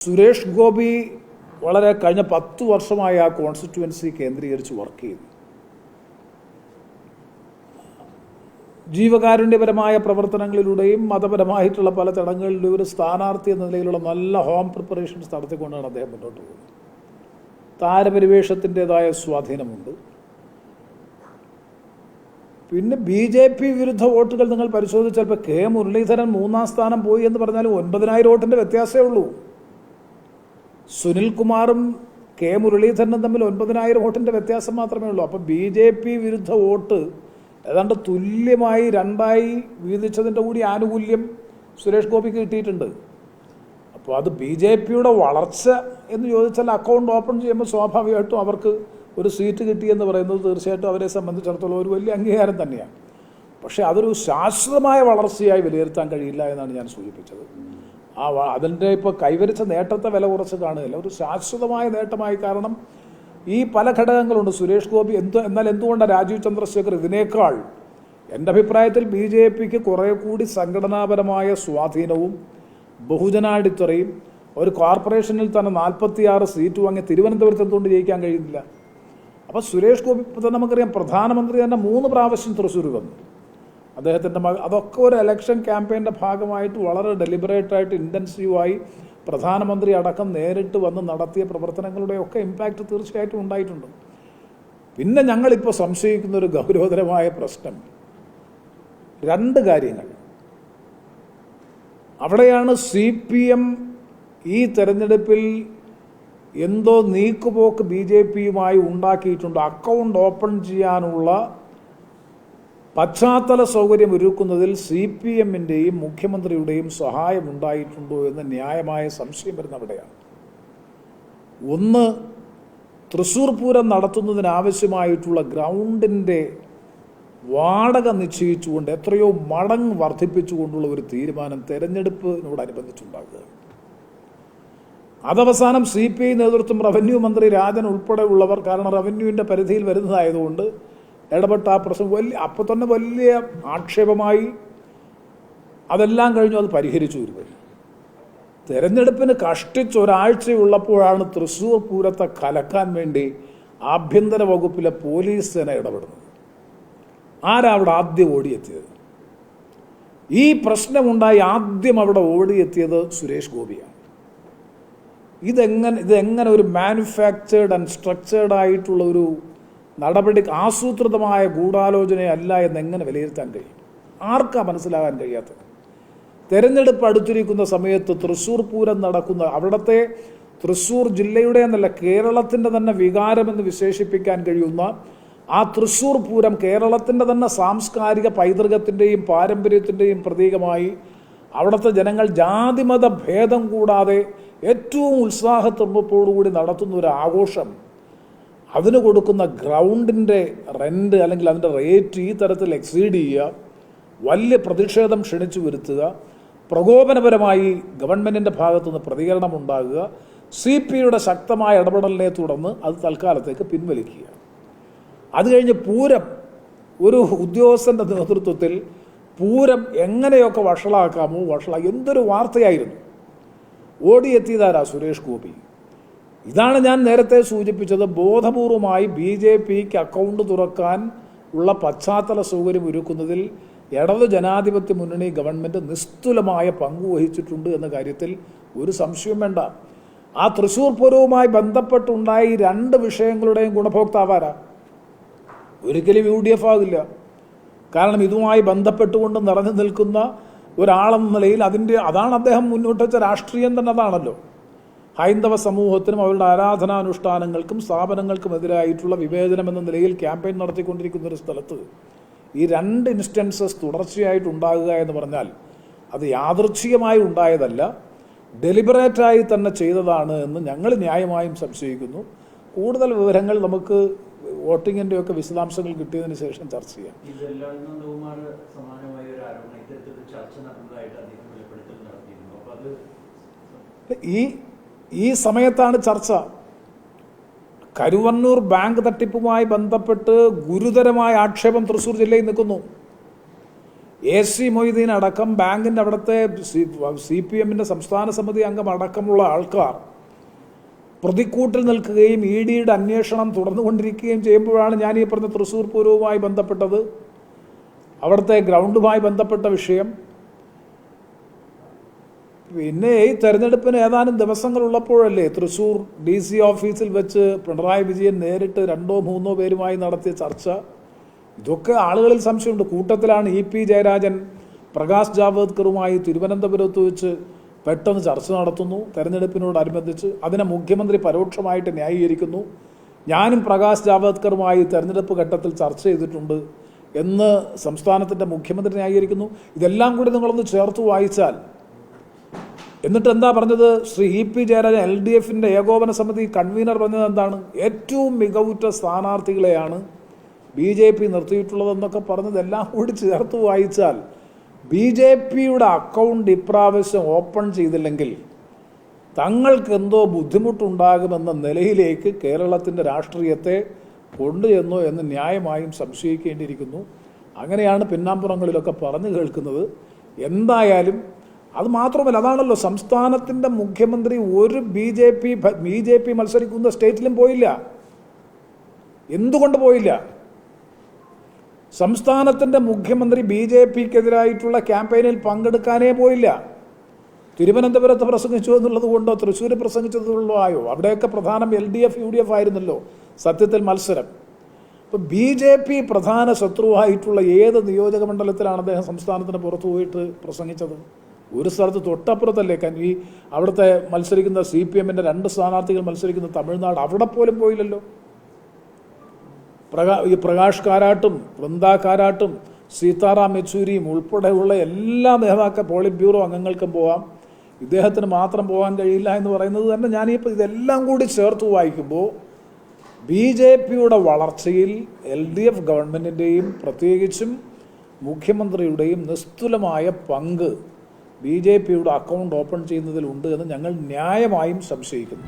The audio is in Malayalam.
സുരേഷ് ഗോപി വളരെ കഴിഞ്ഞ 10 വർഷമായി ആ കോൺസ്റ്റിറ്റ്യുവൻസി കേന്ദ്രീകരിച്ച് വർക്ക് ചെയ്തു. ജീവകാരുണ്യപരമായ പ്രവർത്തനങ്ങളിലൂടെയും മതപരമായിട്ടുള്ള പല ചടങ്ങുകളിലൂടെ ഒരു സ്ഥാനാർത്ഥി എന്ന നിലയിലുള്ള നല്ല ഹോം പ്രിപ്പറേഷൻസ് നടത്തിക്കൊണ്ടാണ് അദ്ദേഹം മുന്നോട്ട് പോകുന്നത്. താരപരിവേഷത്തിൻ്റെതായ സ്വാധീനമുണ്ട്. പിന്നെ BJP വിരുദ്ധ വോട്ടുകൾ നിങ്ങൾ പരിശോധിച്ചാൽ ഇപ്പോൾ കെ മുരളീധരൻ 3ാം സ്ഥാനം പോയി എന്ന് പറഞ്ഞാലും 9,000 വോട്ടിൻ്റെ വ്യത്യാസമേ ഉള്ളൂ. സുനിൽകുമാറും കെ മുരളീധരനും തമ്മിൽ 9,000 വോട്ടിൻ്റെ വ്യത്യാസം മാത്രമേ ഉള്ളൂ. അപ്പോൾ BJP വിരുദ്ധ വോട്ട് ഏതാണ്ട് തുല്യമായി 2ആയി വീതിച്ചതിൻ്റെ കൂടി ആനുകൂല്യം സുരേഷ് ഗോപിക്ക് കിട്ടിയിട്ടുണ്ട്. അപ്പോൾ അത് BJPയുടെ വളർച്ച എന്ന് ചോദിച്ചാൽ അക്കൗണ്ട് ഓപ്പൺ ചെയ്യുമ്പോൾ സ്വാഭാവികമായിട്ടും അവർക്ക് ഒരു സീറ്റ് കിട്ടിയെന്ന് പറയുന്നത് തീർച്ചയായിട്ടും അവരെ സംബന്ധിച്ചിടത്തോളം ഒരു വലിയ അംഗീകാരം തന്നെയാണ്. പക്ഷേ അതൊരു ശാശ്വതമായ വളർച്ചയായി വിലയിരുത്താൻ കഴിയില്ല എന്നാണ് ഞാൻ സൂചിപ്പിച്ചത്. അതിൻ്റെ ഇപ്പോൾ കൈവരിച്ച നേട്ടത്തെ വില കുറച്ച് കാണുകയില്ല, ഒരു ശാശ്വതമായ നേട്ടമായി. കാരണം ഈ പല ഘടകങ്ങളുണ്ട്. സുരേഷ് ഗോപി എന്നാൽ എന്തുകൊണ്ടാണ് രാജീവ് ചന്ദ്രശേഖർ ഇതിനേക്കാൾ എൻ്റെ അഭിപ്രായത്തിൽ BJPക്ക് കുറേ കൂടി സംഘടനാപരമായ സ്വാധീനവും ബഹുജനാടിത്തറയും ഒരു കോർപ്പറേഷനിൽ തന്നെ 46 സീറ്റ് വാങ്ങി തിരുവനന്തപുരത്ത് എന്തുകൊണ്ട് ജയിക്കാൻ കഴിയുന്നില്ല? അപ്പോൾ സുരേഷ് ഗോപി ഇപ്പോൾ തന്നെ നമുക്കറിയാം, പ്രധാനമന്ത്രി തന്നെ 3 പ്രാവശ്യം തൃശ്ശൂർ വന്നു. അദ്ദേഹത്തിൻ്റെ അതൊക്കെ ഒരു ഇലക്ഷൻ ക്യാമ്പയിൻ്റെ ഭാഗമായിട്ട് വളരെ ഡെലിബറേറ്റായിട്ട് ഇൻറ്റൻസീവായി പ്രധാനമന്ത്രി അടക്കം നേരിട്ട് വന്ന് നടത്തിയ പ്രവർത്തനങ്ങളുടെയൊക്കെ ഇമ്പാക്റ്റ് തീർച്ചയായിട്ടും ഉണ്ടായിട്ടുണ്ട്. പിന്നെ ഞങ്ങളിപ്പോൾ സംശയിക്കുന്ന ഒരു ഗൗരവതരമായ പ്രശ്നം 2 കാര്യങ്ങൾ. അവിടെയാണ് CPM ഈ തെരഞ്ഞെടുപ്പിൽ എന്തോ നീക്കുപോക്ക് BJPയുമായി ഉണ്ടാക്കിയിട്ടുണ്ട്. അക്കൗണ്ട് ഓപ്പൺ ചെയ്യാനുള്ള പശ്ചാത്തല സൗകര്യം ഒരുക്കുന്നതിൽ CPMൻ്റെയും മുഖ്യമന്ത്രിയുടെയും സഹായം ഉണ്ടായിട്ടുണ്ടോ എന്ന് ന്യായമായ സംശയം വരുന്ന അവിടെയാണ്. ഒന്ന്, തൃശ്ശൂർ പൂരം നടത്തുന്നതിനാവശ്യമായിട്ടുള്ള ഗ്രൗണ്ടിൻ്റെ വാടക നിശ്ചയിച്ചുകൊണ്ട് എത്രയോ മടങ്ങ് വർദ്ധിപ്പിച്ചുകൊണ്ടുള്ള ഒരു തീരുമാനം തെരഞ്ഞെടുപ്പിനോടനുബന്ധിച്ചുണ്ടാകുക. അതവസാനം CPI നേതൃത്വം റവന്യൂ മന്ത്രി രാജൻ ഉൾപ്പെടെയുള്ളവർ, കാരണം റവന്യൂവിൻ്റെ പരിധിയിൽ വരുന്നതായതുകൊണ്ട് ഇടപെട്ട ആ പ്രശ്നം അപ്പോൾ തന്നെ വലിയ ആക്ഷേപമായി. അതെല്ലാം കഴിഞ്ഞു, അത് പരിഹരിച്ചു വരുന്നത്. തെരഞ്ഞെടുപ്പിന് കഷ്ടിച്ച് ഒരാഴ്ചയുള്ളപ്പോഴാണ് തൃശ്ശൂർ പൂരത്തെ കലക്കാൻ വേണ്ടി ആഭ്യന്തര വകുപ്പിലെ പോലീസ് സേന ഇടപെടുന്നത്. ആരാ അവിടെ ആദ്യം ഓടിയെത്തിയത്? ഈ പ്രശ്നമുണ്ടായി ആദ്യം അവിടെ ഓടിയെത്തിയത് സുരേഷ് ഗോപിയാണ്. ഇതെങ്ങനെ ഒരു മാനുഫാക്ചേർഡ് ആൻഡ് സ്ട്രക്ചേർഡ് ആയിട്ടുള്ള ഒരു നടപടി, ആസൂത്രിതമായ ഗൂഢാലോചനയല്ല എന്നെങ്ങനെ വിലയിരുത്താൻ കഴിയും? ആർക്കാ മനസ്സിലാകാൻ കഴിയാത്തത്? തെരഞ്ഞെടുപ്പ് അടുത്തിരിക്കുന്ന സമയത്ത് തൃശ്ശൂർ പൂരം നടക്കുന്ന, അവിടുത്തെ തൃശ്ശൂർ ജില്ലയുടെ എന്നല്ല കേരളത്തിൻ്റെ തന്നെ വികാരമെന്ന് വിശേഷിപ്പിക്കാൻ കഴിയുന്ന ആ തൃശ്ശൂർ പൂരം കേരളത്തിൻ്റെ തന്നെ സാംസ്കാരിക പൈതൃകത്തിൻ്റെയും പാരമ്പര്യത്തിൻ്റെയും പ്രതീകമായി അവിടുത്തെ ജനങ്ങൾ ജാതിമത ഭേദം കൂടാതെ ഏറ്റവും ഉത്സാഹത്തോടുകൂടി നടത്തുന്ന ഒരു ആഘോഷം, അതിന് കൊടുക്കുന്ന ഗ്രൗണ്ടിൻ്റെ റെൻ്റ് അല്ലെങ്കിൽ അതിൻ്റെ റേറ്റ് ഈ തരത്തിൽ എക്സീഡ് ചെയ്യുക, വലിയ പ്രതിഷേധം ക്ഷണിച്ചു വരുത്തുക, പ്രകോപനപരമായി ഗവൺമെൻറ്റിൻ്റെ ഭാഗത്തുനിന്ന് പ്രതികരണം ഉണ്ടാകുക, CPIയുടെ ശക്തമായ ഇടപെടലിനെ തുടർന്ന് അത് തൽക്കാലത്തേക്ക് പിൻവലിക്കുക. അത് കഴിഞ്ഞ് പൂരം, ഒരു ഉദ്യോഗസ്ഥൻ്റെ നേതൃത്വത്തിൽ പൂരം എങ്ങനെയൊക്കെ വഷളാക്കാമോ എന്തൊരു വാർത്തയായിരുന്നു. ഓടിയെത്തിയതാരാ? സുരേഷ് ഗോപി. ഇതാണ് ഞാൻ നേരത്തെ സൂചിപ്പിച്ചത്. ബോധപൂർവമായി BJPക്ക് അക്കൗണ്ട് തുറക്കാൻ ഉള്ള പശ്ചാത്തല സൗകര്യം ഒരുക്കുന്നതിൽ ഇടതു ജനാധിപത്യ മുന്നണി ഗവൺമെൻറ് നിസ്തുലമായ പങ്കുവഹിച്ചിട്ടുണ്ട് എന്ന കാര്യത്തിൽ ഒരു സംശയവും വേണ്ട. ആ തൃശ്ശൂർ പൂരവുമായി ബന്ധപ്പെട്ടുണ്ടായ ഈ 2 വിഷയങ്ങളുടെയും ഗുണഭോക്താവാരാ? ഒരിക്കലും UDF ആകില്ല. കാരണം ഇതുമായി ബന്ധപ്പെട്ടുകൊണ്ട് നിറഞ്ഞു നിൽക്കുന്ന ഒരാളെന്ന നിലയിൽ അതാണ് അദ്ദേഹം മുന്നോട്ട് വെച്ച രാഷ്ട്രീയം തന്നെ. അതാണല്ലോ ഹൈന്ദവ സമൂഹത്തിനും അവരുടെ ആരാധനാനുഷ്ഠാനങ്ങൾക്കും സ്ഥാപനങ്ങൾക്കും എതിരായിട്ടുള്ള വിവേചനം എന്ന നിലയിൽ ക്യാമ്പയിൻ നടത്തിക്കൊണ്ടിരിക്കുന്ന ഒരു സ്ഥലത്ത് ഈ 2 ഇൻസ്റ്റൻസസ് തുടർച്ചയായിട്ടുണ്ടാകുക എന്ന് പറഞ്ഞാൽ അത് യാദൃച്ഛികമായി ഉണ്ടായതല്ല, ഡെലിബറേറ്റായി തന്നെ ചെയ്തതാണ് എന്ന് ഞങ്ങൾ ന്യായമായും സംശയിക്കുന്നു. കൂടുതൽ വിവരങ്ങൾ നമുക്ക് വോട്ടിങ്ങിൻ്റെയൊക്കെ വിശദാംശങ്ങൾ കിട്ടിയതിന് ശേഷം ചർച്ച ചെയ്യാം. ഈ സമയത്താണ് ചർച്ച. കരുവന്നൂർ ബാങ്ക് തട്ടിപ്പുമായി ബന്ധപ്പെട്ട് ഗുരുതരമായ ആക്ഷേപം തൃശ്ശൂർ ജില്ലയിൽ നിൽക്കുന്നു. AC മൊയ്തീൻ അടക്കം ബാങ്കിൻ്റെ അവിടുത്തെ CPMൻ്റെ സംസ്ഥാന സമിതി അംഗം അടക്കമുള്ള ആൾക്കാർ പ്രതിക്കൂട്ടിൽ നിൽക്കുകയും EDയുടെ അന്വേഷണം തുടർന്നുകൊണ്ടിരിക്കുകയും ചെയ്യുമ്പോഴാണ് ഞാൻ ഈ പറഞ്ഞ തൃശ്ശൂർ പൂരവുമായി ബന്ധപ്പെട്ടത്, അവിടുത്തെ ഗ്രൗണ്ടുമായി ബന്ധപ്പെട്ട വിഷയം. പിന്നെ ഈ തെരഞ്ഞെടുപ്പിന് ഏതാനും ദിവസങ്ങളുള്ളപ്പോഴല്ലേ തൃശ്ശൂർ DC ഓഫീസിൽ വെച്ച് പിണറായി വിജയൻ നേരിട്ട് 2-3 പേരുമായി നടത്തിയ ചർച്ച. ഇതൊക്കെ ആളുകളിൽ സംശയമുണ്ട്. കൂട്ടത്തിലാണ് EP ജയരാജൻ പ്രകാശ് ജാവ്ദേക്കറുമായി തിരുവനന്തപുരത്ത് വെച്ച് പെട്ടെന്ന് ചർച്ച നടത്തുന്നു തെരഞ്ഞെടുപ്പിനോടനുബന്ധിച്ച്. അതിനെ മുഖ്യമന്ത്രി പരോക്ഷമായിട്ട് ന്യായീകരിക്കുന്നു. ഞാനും പ്രകാശ് ജാവ്ദേക്കറുമായി തെരഞ്ഞെടുപ്പ് ഘട്ടത്തിൽ ചർച്ച ചെയ്തിട്ടുണ്ട് എന്ന് സംസ്ഥാനത്തിൻ്റെ മുഖ്യമന്ത്രി ന്യായീകരിക്കുന്നു. ഇതെല്ലാം കൂടി നിങ്ങളൊന്ന് ചേർത്ത് വായിച്ചാൽ എന്നിട്ട് എന്താ പറഞ്ഞത്? ശ്രീ EP ജയരാജൻ LDFൻ്റെ ഏകോപന സമിതി കൺവീനർ പറഞ്ഞത് എന്താണ്? ഏറ്റവും മികവുറ്റ സ്ഥാനാർത്ഥികളെയാണ് BJP നിർത്തിയിട്ടുള്ളതെന്നൊക്കെ പറഞ്ഞതെല്ലാം കൂടി ചേർത്ത് വായിച്ചാൽ BJPയുടെ അക്കൗണ്ട് ഇപ്രാവശ്യം ഓപ്പൺ ചെയ്തില്ലെങ്കിൽ തങ്ങൾക്ക് എന്തോ ബുദ്ധിമുട്ടുണ്ടാകുമെന്ന നിലയിലേക്ക് കേരളത്തിൻ്റെ രാഷ്ട്രീയത്തെ കൊണ്ടുചെന്നോ എന്ന് ന്യായമായും സംശയിക്കേണ്ടിയിരിക്കുന്നു. അങ്ങനെയാണ് പിന്നാമ്പുറങ്ങളിലൊക്കെ പറഞ്ഞു കേൾക്കുന്നത്. എന്തായാലും അത് മാത്രമല്ല, അതാണല്ലോ സംസ്ഥാനത്തിൻ്റെ മുഖ്യമന്ത്രി ഒരു BJP മത്സരിക്കുന്ന സ്റ്റേറ്റിലും പോയില്ല. എന്തുകൊണ്ട് പോയില്ല? സംസ്ഥാനത്തിൻ്റെ മുഖ്യമന്ത്രി BJPക്കെതിരായിട്ടുള്ള ക്യാമ്പയിനിൽ പങ്കെടുക്കാനേ പോയില്ല. തിരുവനന്തപുരത്ത് പ്രസംഗിച്ചു എന്നുള്ളത് കൊണ്ടോ തൃശ്ശൂർ പ്രസംഗിച്ചതുകൊണ്ടോ ആയോ? അവിടെയൊക്കെ പ്രധാനം LDF UDF ആയിരുന്നല്ലോ സത്യത്തിൽ മത്സരം. ഇപ്പോൾ BJP പ്രധാന ശത്രുവായിട്ടുള്ള ഏത് നിയോജക മണ്ഡലത്തിലാണ് അദ്ദേഹം സംസ്ഥാനത്തിന് പുറത്തു പോയിട്ട് പ്രസംഗിച്ചത്? ഒരു സ്ഥലത്ത് തൊട്ടപ്പുറത്തല്ലേ ഈ അവിടുത്തെ മത്സരിക്കുന്ന CPMൻ്റെ 2 സ്ഥാനാർത്ഥികൾ മത്സരിക്കുന്ന തമിഴ്നാട്, അവിടെ പോലും പോയില്ലല്ലോ. ഈ പ്രകാശ് കാരാട്ടും വൃന്ദ കാരാട്ടും സീതാറാം യെച്ചൂരിയും ഉൾപ്പെടെയുള്ള എല്ലാ നേതാക്കൾ പോളിറ്റ് ബ്യൂറോ അംഗങ്ങൾക്കും പോകാം, ഇദ്ദേഹത്തിന് മാത്രം പോകാൻ കഴിയില്ല എന്ന് പറയുന്നത് തന്നെ ഞാനിപ്പോൾ ഇതെല്ലാം കൂടി ചേർത്ത് വായിക്കുമ്പോൾ BJPയുടെ വളർച്ചയിൽ LDF ഗവൺമെൻറ്റിൻ്റെയും പ്രത്യേകിച്ചും മുഖ്യമന്ത്രിയുടെയും നിസ്തുലമായ പങ്ക് BJPയുടെ അക്കൗണ്ട് ഓപ്പൺ ചെയ്യുന്നതിലുണ്ട് എന്ന് ഞങ്ങൾ ന്യായമായും സംശയിക്കുന്നു.